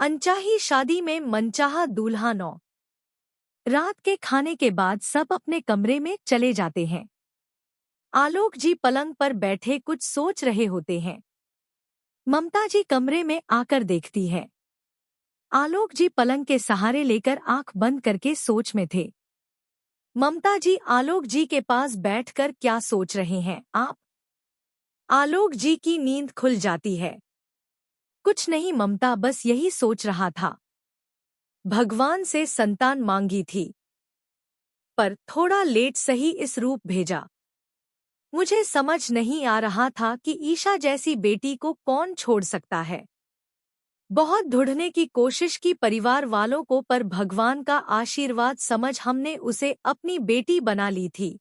अनचाही शादी में मनचाहा दूल्हा नौ। रात के खाने के बाद सब अपने कमरे में चले जाते हैं। आलोक जी पलंग पर बैठे कुछ सोच रहे होते हैं। ममता जी कमरे में आकर देखती है। आलोक जी पलंग के सहारे लेकर आंख बंद करके सोच में थे। ममता जी आलोक जी के पास बैठकर क्या सोच रहे हैं आप? आलोक जी की नींद खुल जाती है। कुछ नहीं ममता बस यही सोच रहा था। भगवान से संतान मांगी थी, पर थोड़ा लेट सही इस रूप भेजा। मुझे समझ नहीं आ रहा था कि ईशा जैसी बेटी को कौन छोड़ सकता है। बहुत ढूंढने की कोशिश की परिवार वालों को, पर भगवान का आशीर्वाद समझ हमने उसे अपनी बेटी बना ली थी।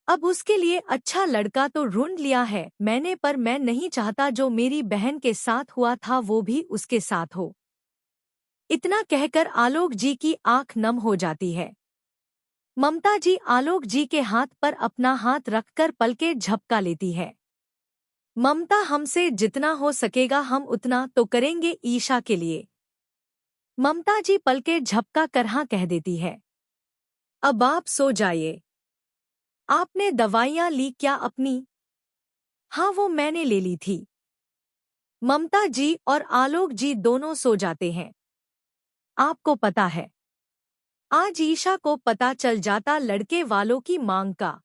अब उसके लिए अच्छा लड़का तो ढूंढ लिया है मैंने, पर मैं नहीं चाहता जो मेरी बहन के साथ हुआ था वो भी उसके साथ हो। इतना कहकर आलोक जी की आंख नम हो जाती है। ममता जी आलोक जी के हाथ पर अपना हाथ रखकर पलके झपका लेती है। ममता हमसे जितना हो सकेगा हम उतना तो करेंगे ईशा के लिए। ममता जी पलके झपका कर हाँ कह देती है। अब आप सो जाइए। आपने दवाइयाँ ली क्या अपनी? हाँ वो मैंने ले ली थी। ममता जी और आलोक जी दोनों सो जाते हैं। आपको पता है, आज ईशा को पता चल जाता लड़के वालों की मांग का।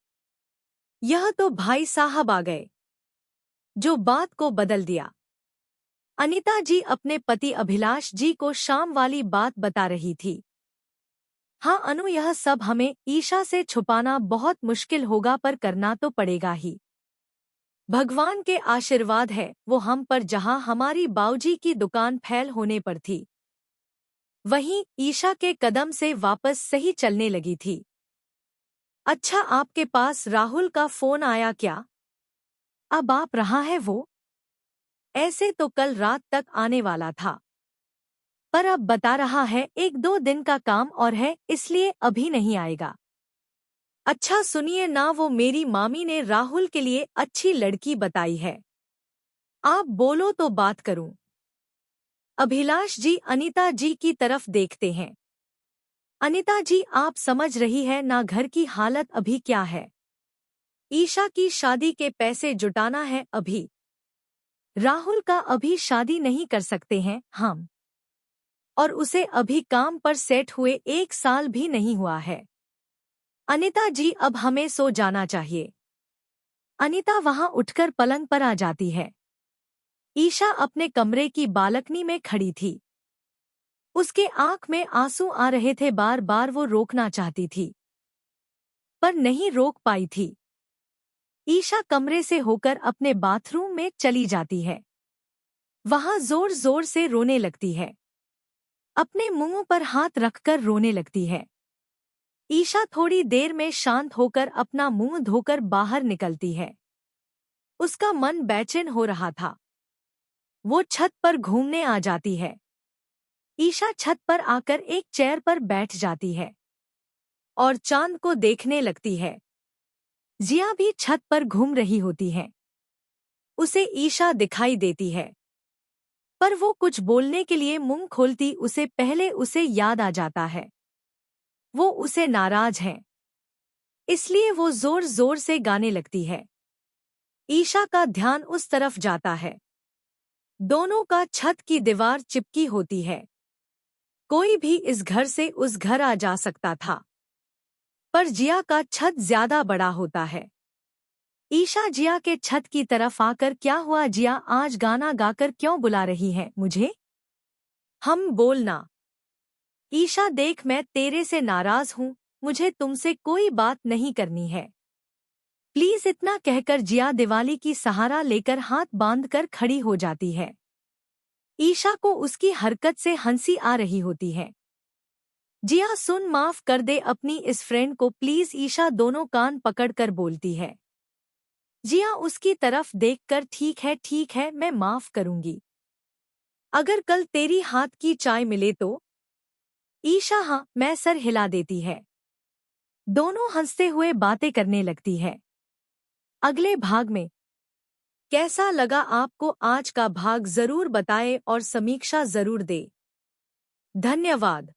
यह तो भाई साहब आ गए, जो बात को बदल दिया। अनीता जी अपने पति अभिलाष जी को शाम वाली बात बता रही थी। हाँ अनु, यह सब हमें ईशा से छुपाना बहुत मुश्किल होगा, पर करना तो पड़ेगा ही। भगवान के आशीर्वाद है वो हम पर, जहाँ हमारी बाऊजी की दुकान फैल होने पर थी, वहीं ईशा के कदम से वापस सही चलने लगी थी। अच्छा, आपके पास राहुल का फोन आया क्या? अब आप रहा है वो? ऐसे तो कल रात तक आने वाला था, पर अब बता रहा है 1-2 दिन का काम और है, इसलिए अभी नहीं आएगा। अच्छा सुनिए ना, वो मेरी मामी ने राहुल के लिए अच्छी लड़की बताई है। आप बोलो तो बात करूं। अभिलाष जी अनीता जी की तरफ देखते हैं। अनीता जी, आप समझ रही है ना घर की हालत अभी क्या है। ईशा की शादी के पैसे जुटाना है अभी। राहुल का अभी शादी नहीं कर सकते हैं हम, और उसे अभी काम पर सेट हुए 1 साल भी नहीं हुआ है। अनीता जी अब हमें सो जाना चाहिए। अनीता वहां उठकर पलंग पर आ जाती है। ईशा अपने कमरे की बालकनी में खड़ी थी। उसके आंख में आंसू आ रहे थे, बार बार वो रोकना चाहती थी, पर नहीं रोक पाई थी। ईशा कमरे से होकर अपने बाथरूम में चली जाती है। वहां जोर जोर से रोने लगती है। अपने मुंह पर हाथ रखकर रोने लगती है। ईशा थोड़ी देर में शांत होकर अपना मुंह धोकर बाहर निकलती है। उसका मन बेचैन हो रहा था। वो छत पर घूमने आ जाती है। ईशा छत पर आकर एक चेयर पर बैठ जाती है और चांद को देखने लगती है। जिया भी छत पर घूम रही होती है। उसे ईशा दिखाई देती है, पर वो कुछ बोलने के लिए मुंह खोलती उसे पहले उसे याद आ जाता है वो उसे नाराज हैं, इसलिए वो जोर जोर से गाने लगती है। ईशा का ध्यान उस तरफ जाता है। दोनों का छत की दीवार चिपकी होती है। कोई भी इस घर से उस घर आ जा सकता था, पर जिया का छत ज्यादा बड़ा होता है। ईशा जिया के छत की तरफ आकर, क्या हुआ जिया, आज गाना गाकर क्यों बुला रही है मुझे? हम बोलना। ईशा देख, मैं तेरे से नाराज हूँ, मुझे तुमसे कोई बात नहीं करनी है प्लीज। इतना कहकर जिया दिवाली की सहारा लेकर हाथ बांधकर खड़ी हो जाती है। ईशा को उसकी हरकत से हंसी आ रही होती है। जिया सुन, माफ कर दे अपनी इस फ्रेंड को प्लीज। ईशा दोनों कान पकड़कर बोलती है। जिया उसकी तरफ देखकर, ठीक है मैं माफ करूंगी, अगर कल तेरी हाथ की चाय मिले तो। ईशा हाँ मैं सर हिला देती है। दोनों हंसते हुए बातें करने लगती है। अगले भाग में कैसा लगा आपको आज का भाग जरूर बताएं और समीक्षा जरूर दें। धन्यवाद।